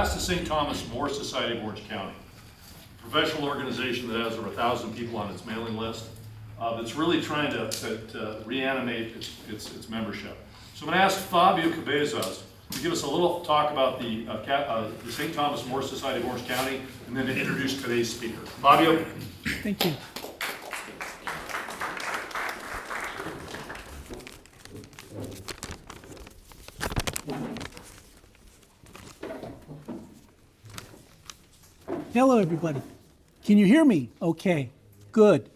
That's the St. Thomas More Society of Orange County, a professional organization that has over 1,000 people on its mailing list. That's really trying to reanimate its membership. So I'm going to ask Fabio Cabezas to give us a little talk about the St. Thomas More Society of Orange County, and then to introduce today's speaker. Fabio. Thank you. Hello, everybody. Can you hear me? Okay, good.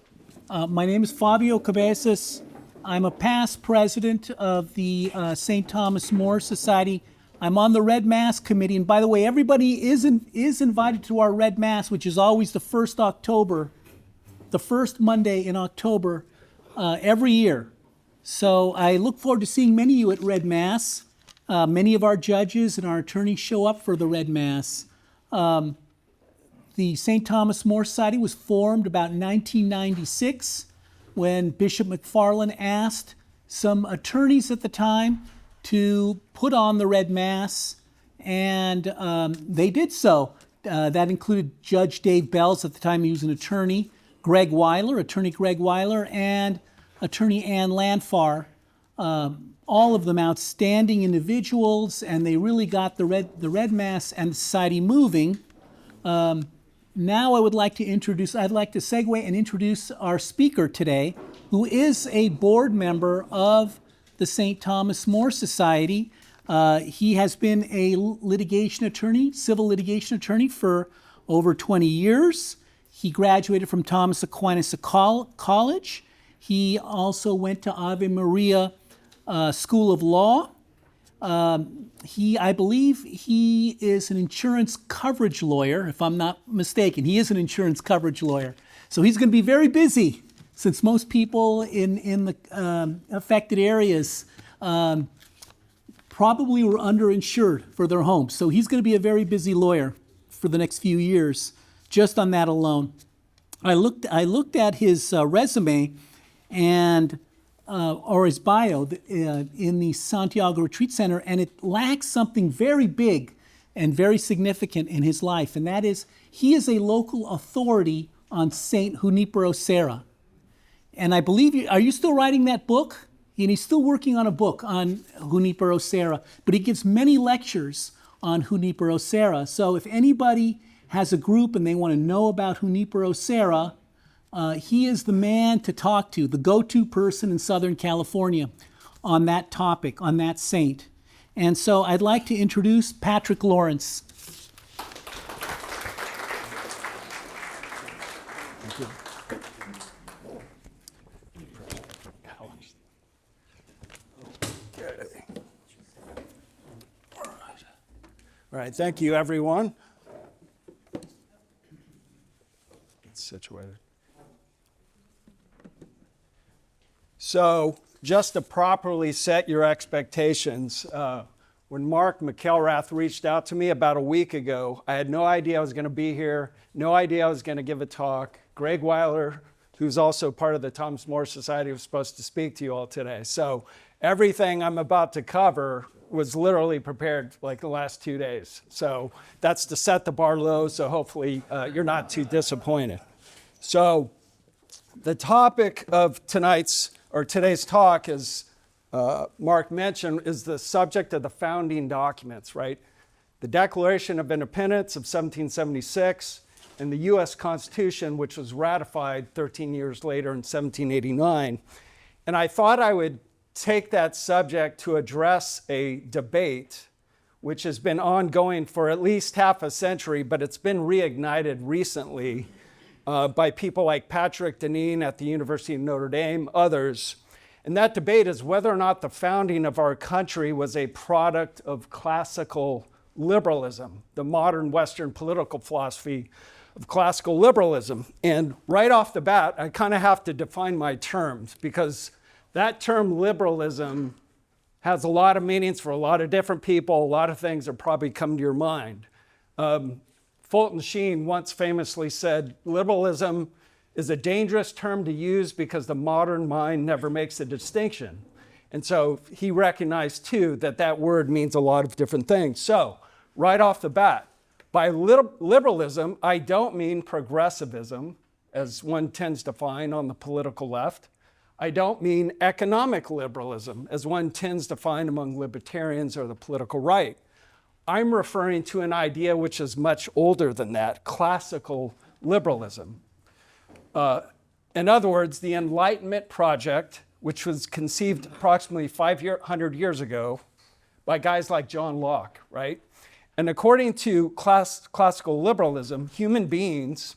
My name is Fabio Cabezas. I'm a past president of the St. Thomas More Society. I'm on the Red Mass committee, and by the way, everybody is invited to our Red Mass, which is always the first Monday in October every year. So I look forward to seeing many of you at Red Mass. Many of our judges and our attorneys show up for the Red Mass. The St. Thomas More Society was formed about 1996 when Bishop McFarland asked some attorneys at the time to put on the Red Mass, and they did so. That included Judge Dave Bells, at the time he was an attorney, Attorney Greg Weiler, and Attorney Ann Lanfar, all of them outstanding individuals, and they really got the Red Mass and the society moving. Now I'd like to segue and introduce our speaker today, who is a board member of the St. Thomas More Society. He has been a civil litigation attorney for over 20 years. He graduated from Thomas Aquinas College. He also went to Ave Maria School of Law. I believe he is an insurance coverage lawyer, if I'm not mistaken. He is an insurance coverage lawyer. So he's going to be very busy, since most people in the affected areas probably were underinsured for their homes. So he's going to be a very busy lawyer for the next few years, just on that alone. I looked at his resume and or his bio in the Santiago Retreat Center, and it lacks something very big and very significant in his life, and that is he is a local authority on Saint Junipero Serra. And I believe, are you still writing that book? And he's still working on a book on Junipero Serra, but he gives many lectures on Junipero Serra. So if anybody has a group and they want to know about Junipero Serra, he is the man to talk to, the go-to person in Southern California on that topic, on that saint. And so I'd like to introduce Patrick Laurence. Thank you. All right, thank you, everyone. It's situated. So just to properly set your expectations, when Mark McElrath reached out to me about a week ago, I had no idea I was going to be here, no idea I was going to give a talk. Greg Weiler, who's also part of the Thomas More Society, was supposed to speak to you all today. So everything I'm about to cover was literally prepared like the last 2 days. So that's to set the bar low, so hopefully you're not too disappointed. So the topic of today's talk, as Mark mentioned, is the subject of the founding documents, right? The Declaration of Independence of 1776 and the U.S. Constitution, which was ratified 13 years later in 1789. And I thought I would take that subject to address a debate which has been ongoing for at least half a century, but it's been reignited recently by people like Patrick Deneen at the University of Notre Dame, others. And that debate is whether or not the founding of our country was a product of classical liberalism, the modern Western political philosophy of classical liberalism. And right off the bat, I kind of have to define my terms, because that term liberalism has a lot of meanings for a lot of different people. A lot of things are probably come to your mind. Fulton Sheen once famously said, liberalism is a dangerous term to use because the modern mind never makes a distinction. And so he recognized too that that word means a lot of different things. So right off the bat, By liberalism, I don't mean progressivism, as one tends to find on the political left. I don't mean economic liberalism, as one tends to find among libertarians or the political right. I'm referring to an idea which is much older than that, classical liberalism. In other words, the Enlightenment project, which was conceived approximately 500 years ago by guys like John Locke, right? And according to classical liberalism, human beings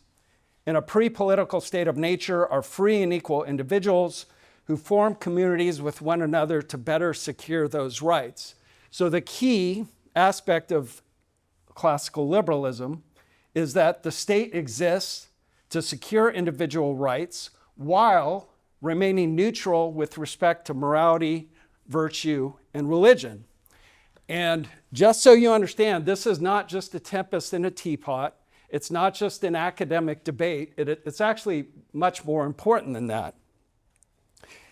in a pre-political state of nature are free and equal individuals who form communities with one another to better secure those rights. So the key aspect of classical liberalism is that the state exists to secure individual rights while remaining neutral with respect to morality, virtue, and religion. And just so you understand, this is not just a tempest in a teapot. It's not just an academic debate. It's actually much more important than that.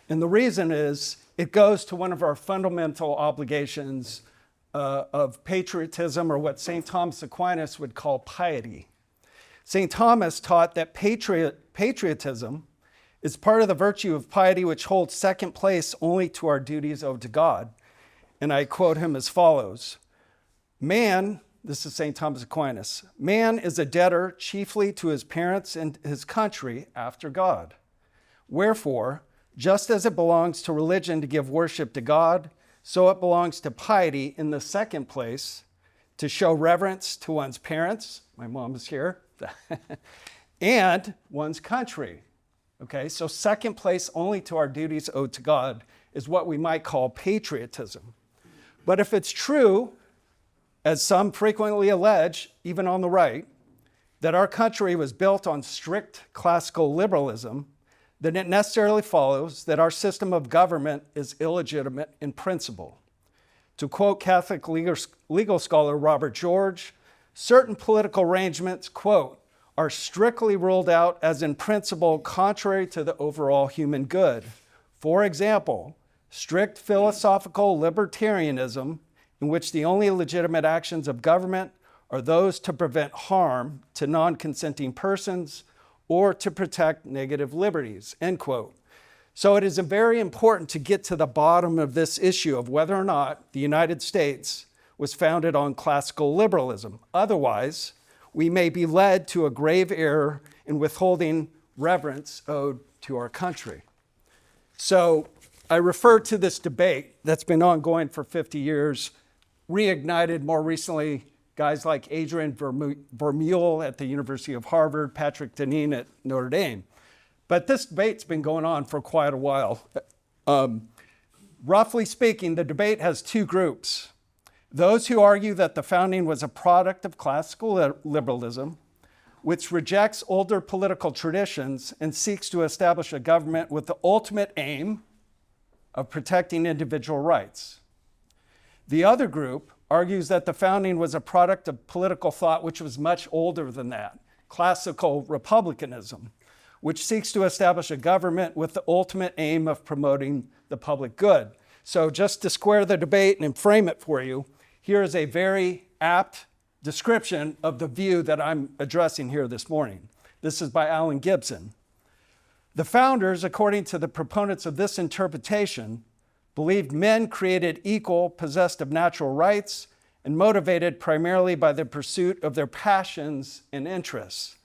And the reason is it goes to one of our fundamental obligations of patriotism, or what St. Thomas Aquinas would call piety. St. Thomas taught that patriotism is part of the virtue of piety which holds second place only to our duties owed to God. And I quote him as follows: "Man," this is St. Thomas Aquinas, "man is a debtor chiefly to his parents and his country after God. Wherefore, just as it belongs to religion to give worship to God, so it belongs to piety in the second place to show reverence to one's parents," my mom is here, "and one's country." Okay, so second place only to our duties owed to God is what we might call patriotism. But if it's true, as some frequently allege, even on the right, that our country was built on strict classical liberalism, then it necessarily follows that our system of government is illegitimate in principle. To quote Catholic legal scholar Robert George, certain political arrangements, quote, "are strictly ruled out as in principle contrary to the overall human good. For example, strict philosophical libertarianism, in which the only legitimate actions of government are those to prevent harm to non-consenting persons or to protect negative liberties," end quote. So it is very important to get to the bottom of this issue of whether or not the United States was founded on classical liberalism. Otherwise, we may be led to a grave error in withholding reverence owed to our country. So I refer to this debate that's been ongoing for 50 years, reignited more recently, guys like Adrian Vermeule at the University of Harvard, Patrick Deneen at Notre Dame. But this debate's been going on for quite a while. Roughly speaking, the debate has two groups. Those who argue that the founding was a product of classical liberalism, which rejects older political traditions and seeks to establish a government with the ultimate aim of protecting individual rights. The other group argues that the founding was a product of political thought which was much older than that, classical republicanism, which seeks to establish a government with the ultimate aim of promoting the public good. So just to square the debate and frame it for you, here is a very apt description of the view that I'm addressing here this morning. This is by Alan Gibson. "The founders, according to the proponents of this interpretation, believed men created equal, possessed of natural rights, and motivated primarily by the pursuit of their passions and interests.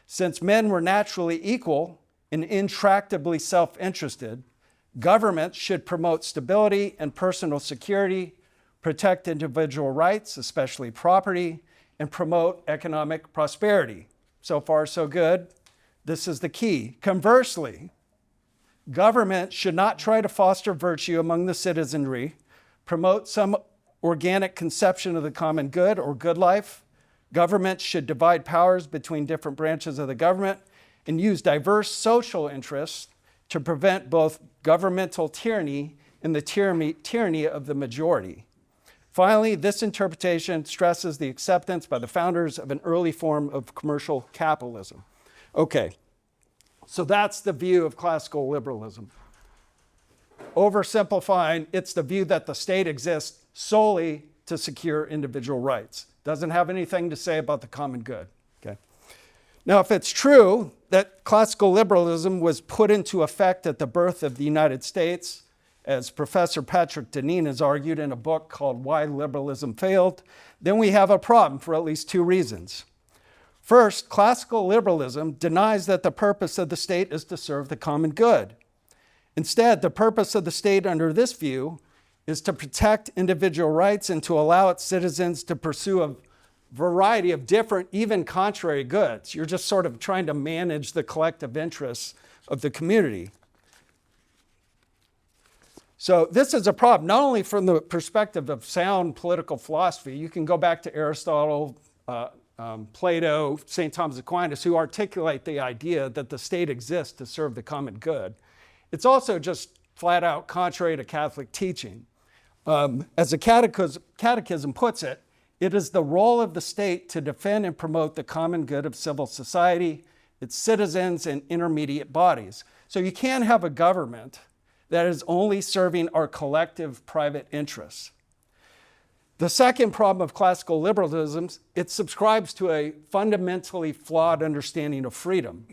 Since men were naturally equal and intractably self-interested, governments should promote stability and personal security, protect individual rights, especially property, and promote economic prosperity." So far, so good. This is the key. Conversely, government should not try to foster virtue among the citizenry, promote some organic conception of the common good or good life. Government should divide powers between different branches of the government and use diverse social interests to prevent both governmental tyranny and the tyranny of the majority. Finally, this interpretation stresses the acceptance by the founders of an early form of commercial capitalism. Okay, so that's the view of classical liberalism. Oversimplifying, it's the view that the state exists solely to secure individual rights. Doesn't have anything to say about the common good. Okay. Now, if it's true that classical liberalism was put into effect at the birth of the United States, as Professor Patrick Deneen has argued in a book called Why Liberalism Failed, then we have a problem for at least two reasons. First, classical liberalism denies that the purpose of the state is to serve the common good. Instead, the purpose of the state under this view is to protect individual rights and to allow its citizens to pursue a variety of different, even contrary goods. You're just sort of trying to manage the collective interests of the community. So this is a problem, not only from the perspective of sound political philosophy. You can go back to Aristotle, Plato, St. Thomas Aquinas, who articulate the idea that the state exists to serve the common good. It's also just flat out contrary to Catholic teaching. As the Catechism puts it, it is the role of the state to defend and promote the common good of civil society, its citizens, and intermediate bodies. So you can't have a government that is only serving our collective private interests. The second problem of classical liberalism, it subscribes to a fundamentally flawed understanding of freedom.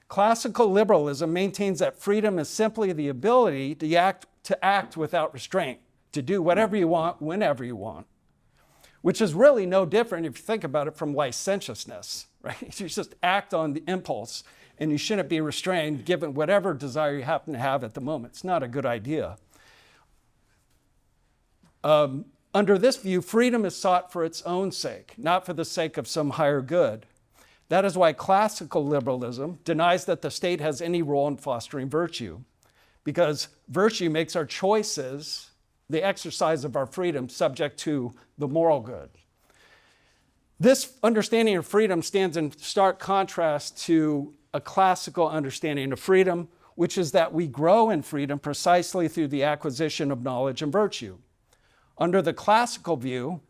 Classical liberalism maintains that freedom is simply the ability to act without restraint, to do whatever you want, whenever you want, which is really no different, if you think about it, from licentiousness, right? You just act on the impulse, and you shouldn't be restrained given whatever desire you happen to have at the moment. It's not a good idea. Under this view, freedom is sought for its own sake, not for the sake of some higher good. That is why classical liberalism denies that the state has any role in fostering virtue, because virtue makes our choices, the exercise of our freedom, subject to the moral good. This understanding of freedom stands in stark contrast to a classical understanding of freedom, which is that we grow in freedom precisely through the acquisition of knowledge and virtue. Under the classical view,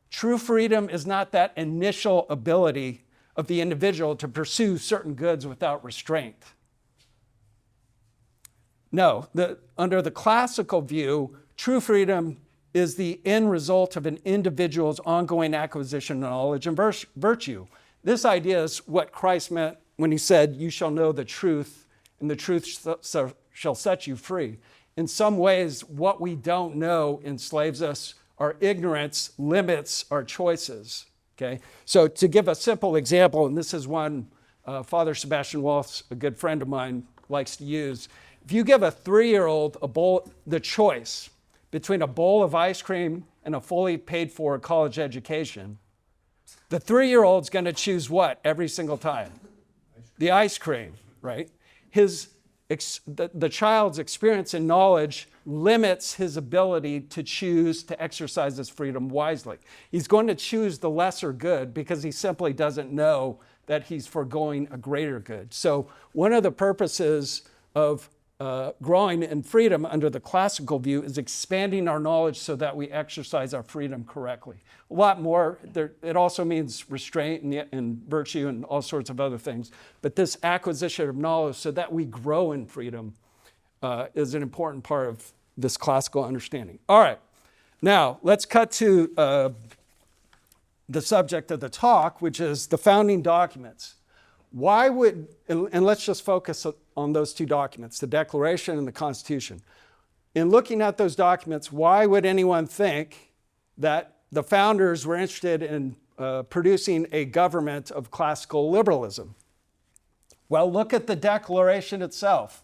true freedom is not that initial ability of the individual to pursue certain goods without restraint. No, under the classical view, true freedom is the end result of an individual's ongoing acquisition of knowledge and virtue. This idea is what Christ meant when he said, "You shall know the truth, and the truth shall set you free." In some ways, what we don't know enslaves us. Our ignorance limits our choices. Okay? So to give a simple example, and this is one Father Sebastian Wolf's, a good friend of mine, likes to use. If you give a 3-year-old the choice between a bowl of ice cream and a fully paid for college education, the 3-year-old's going to choose what every single time? The ice cream, right? The child's experience and knowledge limits his ability to choose to exercise his freedom wisely. He's going to choose the lesser good because he simply doesn't know that he's foregoing a greater good. So one of the purposes of growing in freedom under the classical view is expanding our knowledge so that we exercise our freedom correctly. A lot more. It also means restraint and virtue and all sorts of other things. But this acquisition of knowledge so that we grow in freedom is an important part of this classical understanding. All right. Now, let's cut to the subject of the talk, which is the founding documents. Why would, and let's just focus on those two documents, the Declaration and the Constitution. In looking at those documents, why would anyone think that the founders were interested in producing a government of classical liberalism? Well, look at the Declaration itself,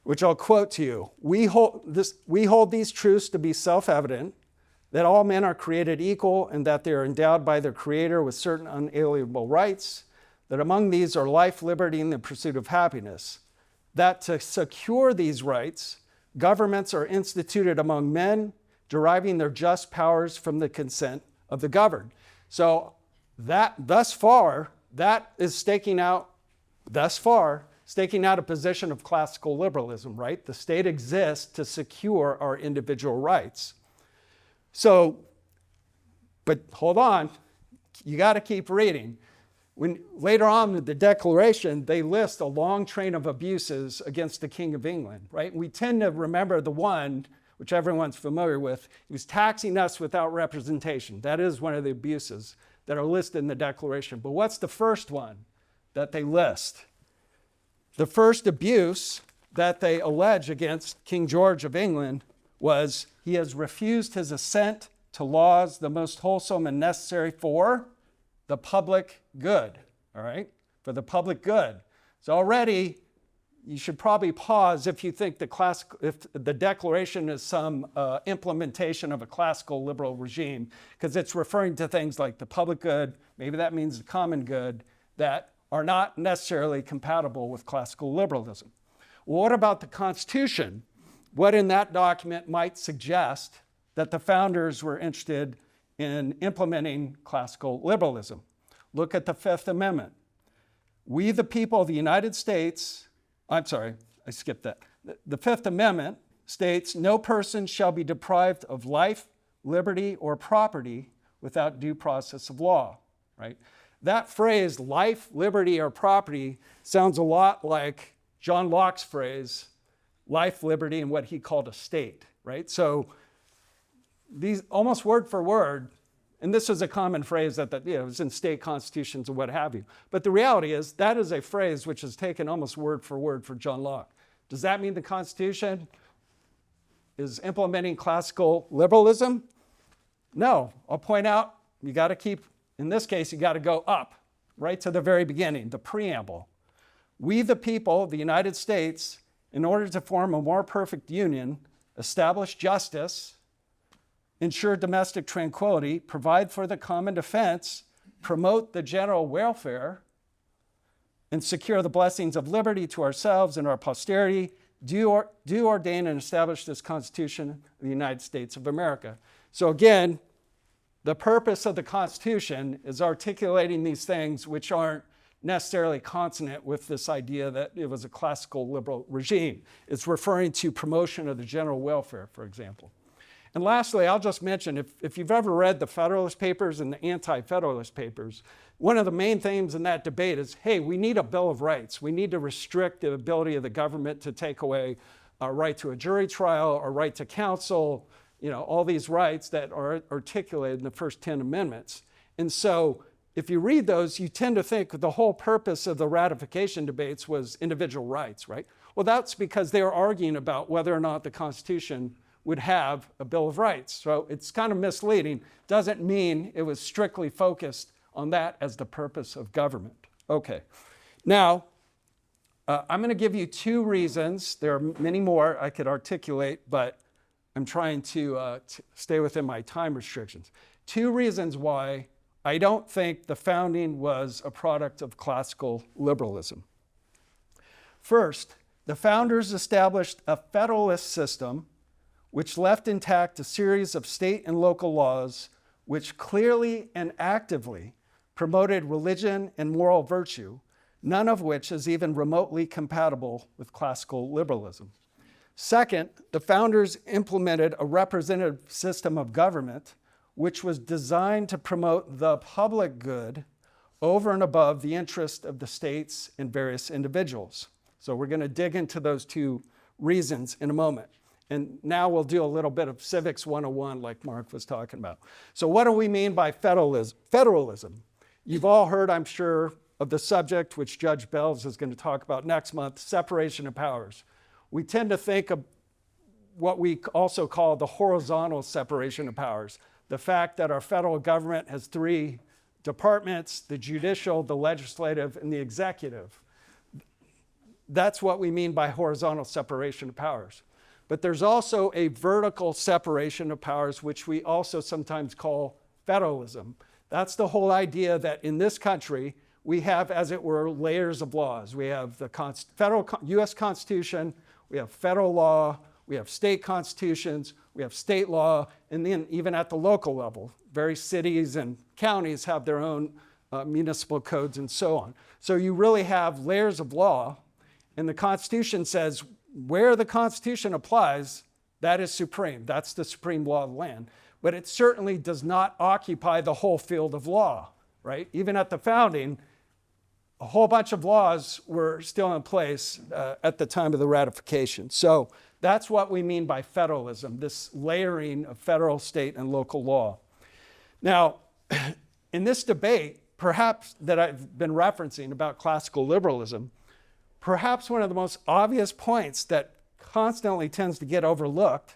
which I'll quote to you. We hold these truths to be self-evident, that all men are created equal and that they are endowed by their Creator with certain unalienable rights, that among these are life, liberty, and the pursuit of happiness, that to secure these rights, governments are instituted among men, deriving their just powers from the consent of the governed. So that thus far, that is staking out a position of classical liberalism, right? The state exists to secure our individual rights. So, but hold on, you got to keep reading. When later on in the Declaration, they list a long train of abuses against the King of England, right? We tend to remember the one, which everyone's familiar with. He was taxing us without representation. That is one of the abuses that are listed in the Declaration. But what's the first one that they list? The first abuse that they allege against King George of England was he has refused his assent to laws the most wholesome and necessary for the public good, all right? For the public good. So already, you should probably pause if you think if the Declaration is some implementation of a classical liberal regime, because it's referring to things like the public good, maybe that means the common good, that are not necessarily compatible with classical liberalism. Well, what about the Constitution? What in that document might suggest that the founders were interested in implementing classical liberalism? Look at the Fifth Amendment. We, the people of the United States, I'm sorry, I skipped that. The Fifth Amendment states, no person shall be deprived of life, liberty, or property without due process of law, right? That phrase, life, liberty, or property, sounds a lot like John Locke's phrase, life, liberty, and what he called a state, right? So these almost word for word, and this is a common phrase that it was in state constitutions and what have you. But the reality is that is a phrase which is taken almost word for John Locke. Does that mean the Constitution is implementing classical liberalism? No. I'll point out, you got to keep, in this case, you got to go up, right to the very beginning, the preamble. We, the people of the United States, in order to form a more perfect union, establish justice, ensure domestic tranquility, provide for the common defense, promote the general welfare, and secure the blessings of liberty to ourselves and our posterity, do ordain and establish this Constitution of the United States of America. So again, the purpose of the Constitution is articulating these things which aren't necessarily consonant with this idea that it was a classical liberal regime. It's referring to promotion of the general welfare, for example. And lastly, I'll just mention, if you've ever read the Federalist Papers and the Anti-Federalist Papers, one of the main themes in that debate is, hey, we need a Bill of Rights. We need to restrict the ability of the government to take away a right to a jury trial or right to counsel, all these rights that are articulated in the first 10 amendments. And so if you read those, you tend to think the whole purpose of the ratification debates was individual rights, right? Well, that's because they were arguing about whether or not the Constitution would have a Bill of Rights. So it's kind of misleading. Doesn't mean it was strictly focused on that as the purpose of government. Okay. Now, I'm going to give you two reasons. There are many more I could articulate, but I'm trying to stay within my time restrictions. Two reasons why I don't think the founding was a product of classical liberalism. First, the founders established a federalist system which left intact a series of state and local laws which clearly and actively promoted religion and moral virtue, none of which is even remotely compatible with classical liberalism. Second, the founders implemented a representative system of government which was designed to promote the public good over and above the interest of the states and various individuals. So we're going to dig into those two reasons in a moment. And now we'll do a little bit of Civics 101 like Mark was talking about. So what do we mean by federalism? You've all heard, I'm sure, of the subject which Judge Bells is going to talk about next month, separation of powers. We tend to think of what we also call the horizontal separation of powers. The fact that our federal government has three departments, the judicial, the legislative, and the executive. That's what we mean by horizontal separation of powers. But there's also a vertical separation of powers, which we also sometimes call federalism. That's the whole idea that in this country, we have, as it were, layers of laws. We have the federal U.S. Constitution, we have federal law, we have state constitutions, we have state law, and then even at the local level, various cities and counties have their own municipal codes and so on. So you really have layers of law, and the Constitution says where the Constitution applies, that is supreme. That's the supreme law of the land. But it certainly does not occupy the whole field of law, right? Even at the founding, a whole bunch of laws were still in place at the time of the ratification. So that's what we mean by federalism, this layering of federal, state, and local law. Now, in this debate, perhaps that I've been referencing about classical liberalism, perhaps one of the most obvious points that constantly tends to get overlooked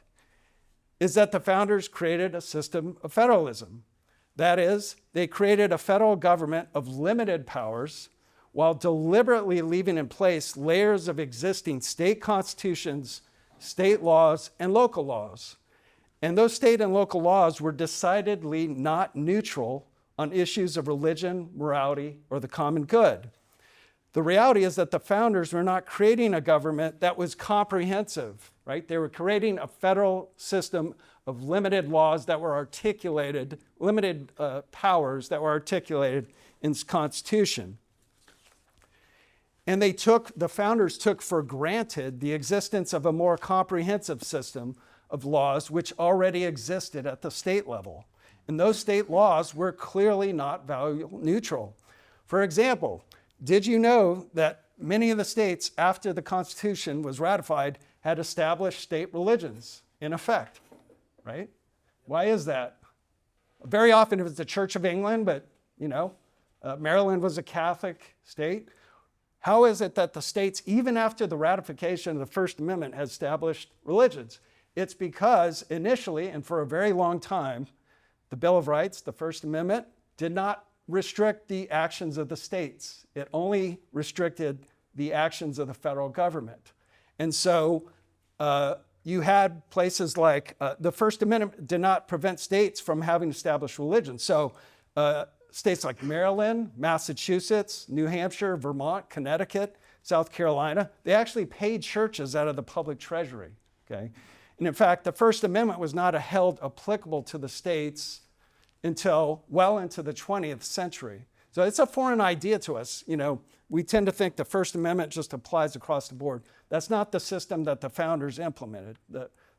is that the founders created a system of federalism. That is, they created a federal government of limited powers while deliberately leaving in place layers of existing state constitutions, state laws, and local laws. And those state and local laws were decidedly not neutral on issues of religion, morality, or the common good. The reality is that the founders were not creating a government that was comprehensive, right? They were creating a federal system of limited laws that were articulated, limited powers that were articulated in the Constitution. And the founders took for granted the existence of a more comprehensive system of laws which already existed at the state level. And those state laws were clearly not value neutral. For example, did you know that many of the states after the Constitution was ratified had established state religions in effect, right? Why is that? Very often it was the Church of England, but Maryland was a Catholic state. How is it that the states, even after the ratification of the First Amendment, had established religions? It's because initially, and for a very long time, the Bill of Rights, the First Amendment, did not restrict the actions of the states. It only restricted the actions of the federal government. And so you had places like the First Amendment did not prevent states from having established religion. So states like Maryland, Massachusetts, New Hampshire, Vermont, Connecticut, South Carolina, they actually paid churches out of the public treasury, okay? And in fact, the First Amendment was not held applicable to the states until well into the 20th century. So it's a foreign idea to us. We tend to think the First Amendment just applies across the board. That's not the system that the founders implemented.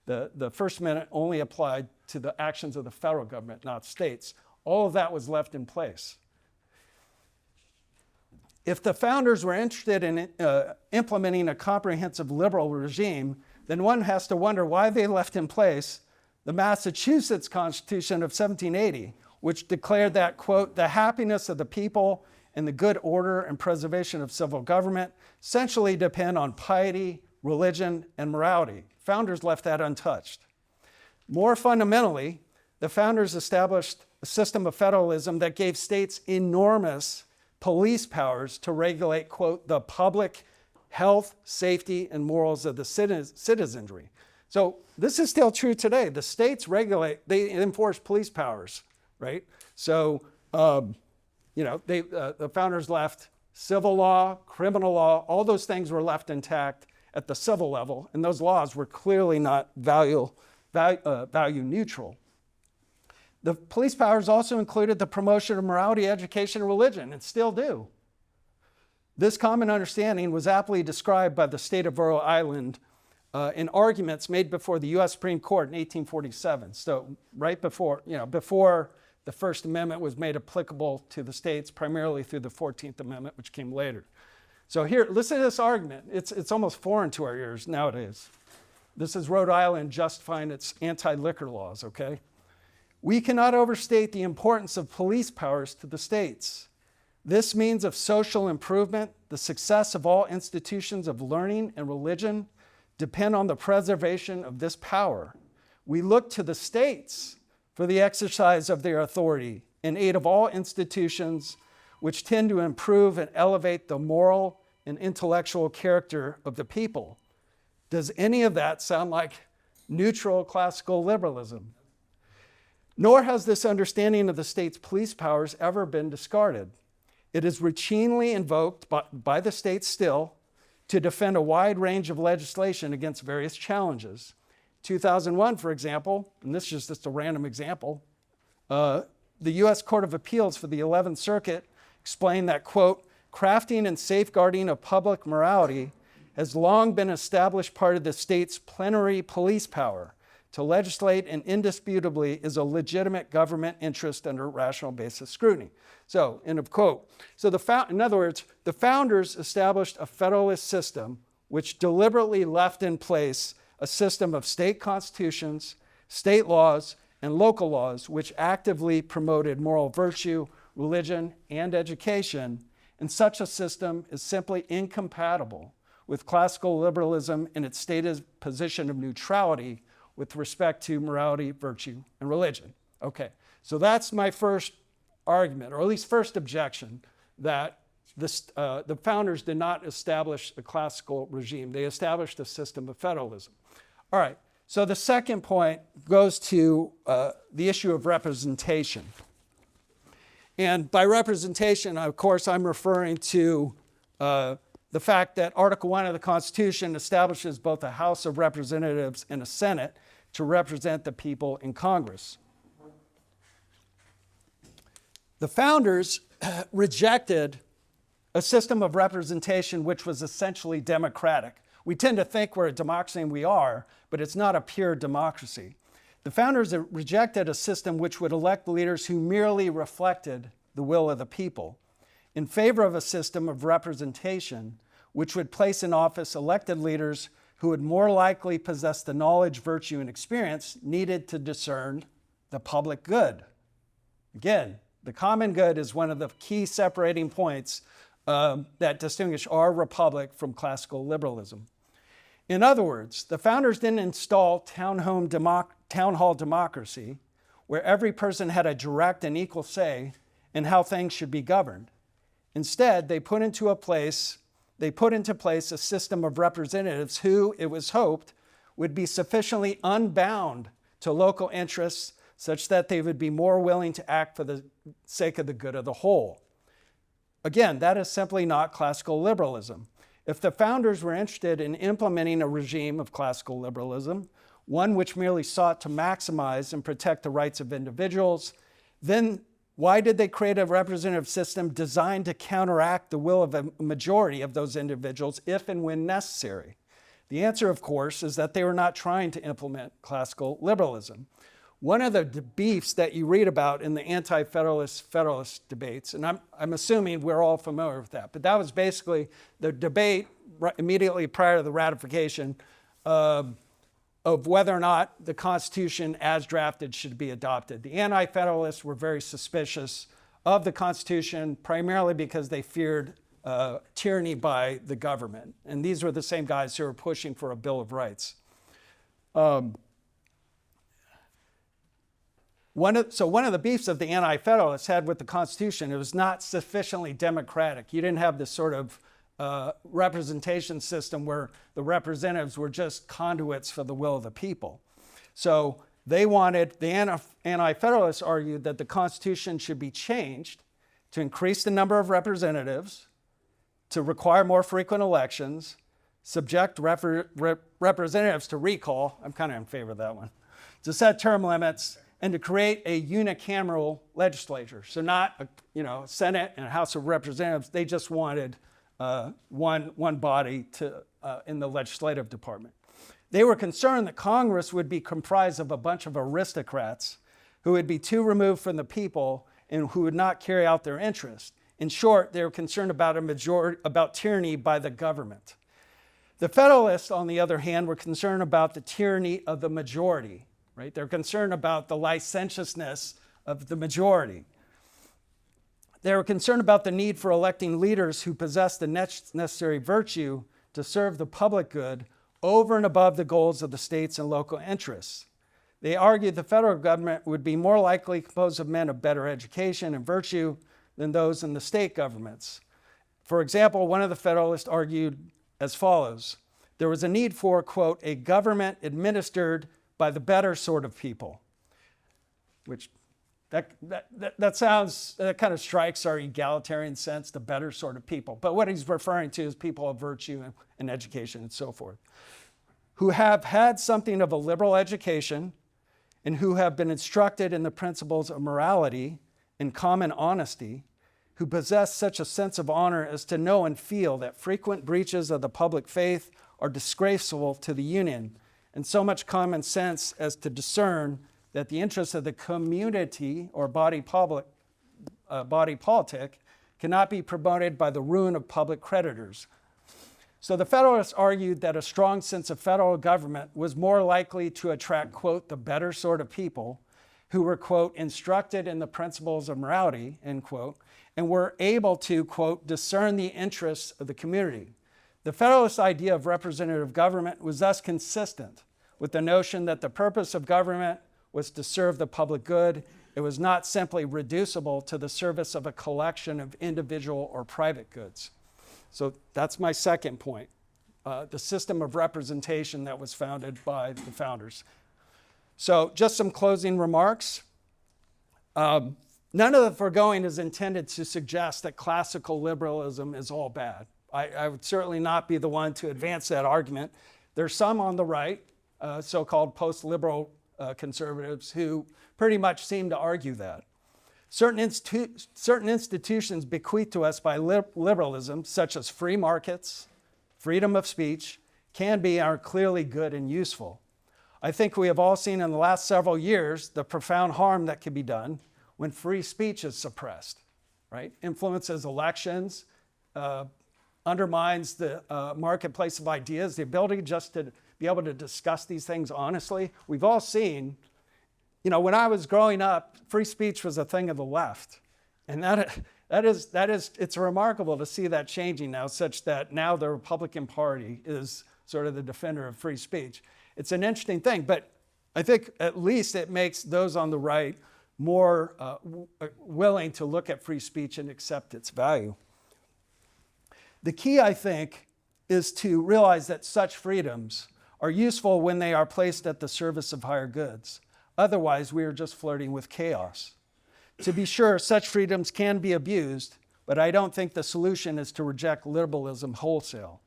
The First Amendment only applied to the actions of the federal government, not states. All of that was left in place. If the founders were interested in implementing a comprehensive liberal regime, then one has to wonder why they left in place the Massachusetts Constitution of 1780, which declared that, quote, the happiness of the people and the good order and preservation of civil government essentially depend on piety, religion, and morality. Founders left that untouched. More fundamentally, the founders established a system of federalism that gave states enormous police powers to regulate, quote, the public health, safety, and morals of the citizenry. So this is still true today. The states they enforce police powers, right? So, the founders left civil law, criminal law, all those things were left intact at the civil level, and those laws were clearly not value neutral. The police powers also included the promotion of morality, education, and religion, and still do. This common understanding was aptly described by the state of Rhode Island in arguments made before the U.S. Supreme Court in 1847. So right before the First Amendment was made applicable to the states, primarily through the 14th Amendment, which came later. So here, listen to this argument. It's almost foreign to our ears nowadays. This is Rhode Island justifying its anti-liquor laws, okay? We cannot overstate the importance of police powers to the states. This means of social improvement, the success of all institutions of learning and religion depend on the preservation of this power. We look to the states for the exercise of their authority in aid of all institutions which tend to improve and elevate the moral and intellectual character of the people. Does any of that sound like neutral classical liberalism? Nor has this understanding of the state's police powers ever been discarded. It is routinely invoked by the states still to defend a wide range of legislation against various challenges. 2001, for example, and this is just a random example, the U.S. Court of Appeals for the 11th Circuit explained that, quote, crafting and safeguarding of public morality has long been an established part of the state's plenary police power. to legislate and indisputably is a legitimate government interest under rational basis scrutiny. So, end of quote. So in other words, the founders established a federalist system which deliberately left in place a system of state constitutions, state laws, and local laws which actively promoted moral virtue, religion, and education, and such a system is simply incompatible with classical liberalism and its stated position of neutrality with respect to morality, virtue, and religion. Okay, so that's my first argument, or at least first objection, that the founders did not establish a classical regime. They established a system of federalism. All right, so the second point goes to the issue of representation. And by representation, of course, I'm referring to the fact that Article 1 of the Constitution establishes both a House of Representatives and a Senate to represent the people in Congress. The founders rejected a system of representation which was essentially democratic. We tend to think we're a democracy, and we are, but it's not a pure democracy. The founders rejected a system which would elect leaders who merely reflected the will of the people, in favor of a system of representation which would place in office elected leaders who would more likely possess the knowledge, virtue, and experience needed to discern the public good. Again, the common good is one of the key separating points that distinguish our republic from classical liberalism. In other words, the founders didn't install town hall democracy, where every person had a direct and equal say in how things should be governed. Instead, they put into place a system of representatives who, it was hoped, would be sufficiently unbound to local interests such that they would be more willing to act for the sake of the good of the whole. Again, that is simply not classical liberalism. If the founders were interested in implementing a regime of classical liberalism, one which merely sought to maximize and protect the rights of individuals, then why did they create a representative system designed to counteract the will of a majority of those individuals if and when necessary? The answer, of course, is that they were not trying to implement classical liberalism. One of the beefs that you read about in the anti-federalist debates, and I'm assuming we're all familiar with that, but that was basically the debate immediately prior to the ratification of whether or not the Constitution as drafted should be adopted. The anti-federalists were very suspicious of the Constitution, primarily because they feared tyranny by the government. And these were the same guys who were pushing for a Bill of Rights. One of the beefs of the anti-federalists had with the Constitution, it was not sufficiently democratic. You didn't have this sort of representation system where the representatives were just conduits for the will of the people. So the anti-federalists argued that the Constitution should be changed to increase the number of representatives, to require more frequent elections, subject representatives to recall, I'm kind of in favor of that one, to set term limits, and to create a unicameral legislature. So not a Senate and a House of Representatives, they just wanted one body in the legislative department. They were concerned that Congress would be comprised of a bunch of aristocrats who would be too removed from the people and who would not carry out their interests. In short, they were concerned about tyranny by the government. The Federalists, on the other hand, were concerned about the tyranny of the majority, right? They're concerned about the licentiousness of the majority. They were concerned about the need for electing leaders who possess the necessary virtue to serve the public good over and above the goals of the states and local interests. They argued the federal government would be more likely composed of men of better education and virtue than those in the state governments. For example, one of the Federalists argued as follows: there was a need for, quote, a government administered by the better sort of people, which that kind of strikes our egalitarian sense, the better sort of people. But what he's referring to is people of virtue and education and so forth, who have had something of a liberal education and who have been instructed in the principles of morality and common honesty, who possess such a sense of honor as to know and feel that frequent breaches of the public faith are disgraceful to the Union and so much common sense as to discern that the interests of the community or body politic cannot be promoted by the ruin of public creditors. So the Federalists argued that a strong sense of federal government was more likely to attract, quote, the better sort of people who were, quote, instructed in the principles of morality, end quote, and were able to, quote, discern the interests of the community. The Federalist idea of representative government was thus consistent with the notion that the purpose of government was to serve the public good. It was not simply reducible to the service of a collection of individual or private goods. So that's my second point, the system of representation that was founded by the founders. So just some closing remarks. None of the foregoing is intended to suggest that classical liberalism is all bad. I would certainly not be the one to advance that argument. There's some on the right, so-called post-liberal conservatives, who pretty much seem to argue that. Certain institutions bequeathed to us by liberalism, such as free markets, freedom of speech, can be and are clearly good and useful. I think we have all seen in the last several years the profound harm that can be done when free speech is suppressed, right? Influences elections, undermines the marketplace of ideas, the ability just to be able to discuss these things honestly. We've all seen, you know, when I was growing up, free speech was a thing of the left. And it's remarkable to see that changing now, such that now the Republican Party is sort of the defender of free speech. It's an interesting thing, but I think at least it makes those on the right more willing to look at free speech and accept its value. The key, I think, is to realize that such freedoms are useful when they are placed at the service of higher goods. Otherwise, we are just flirting with chaos. To be sure, such freedoms can be abused, but I don't think the solution is to reject liberalism wholesale.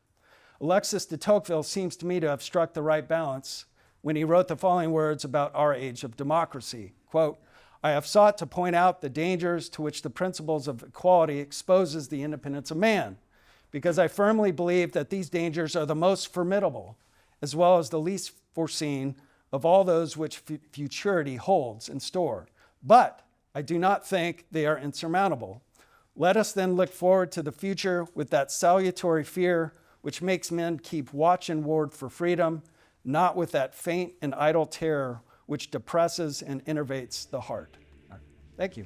Alexis de Tocqueville seems to me to have struck the right balance when he wrote the following words about our age of democracy. Quote, I have sought to point out the dangers to which the principles of equality exposes the independence of man, because I firmly believe that these dangers are the most formidable, as well as the least foreseen of all those which futurity holds in store. But I do not think they are insurmountable. Let us then look forward to the future with that salutary fear which makes men keep watch and ward for freedom, not with that faint and idle terror which depresses and enervates the heart. Thank you.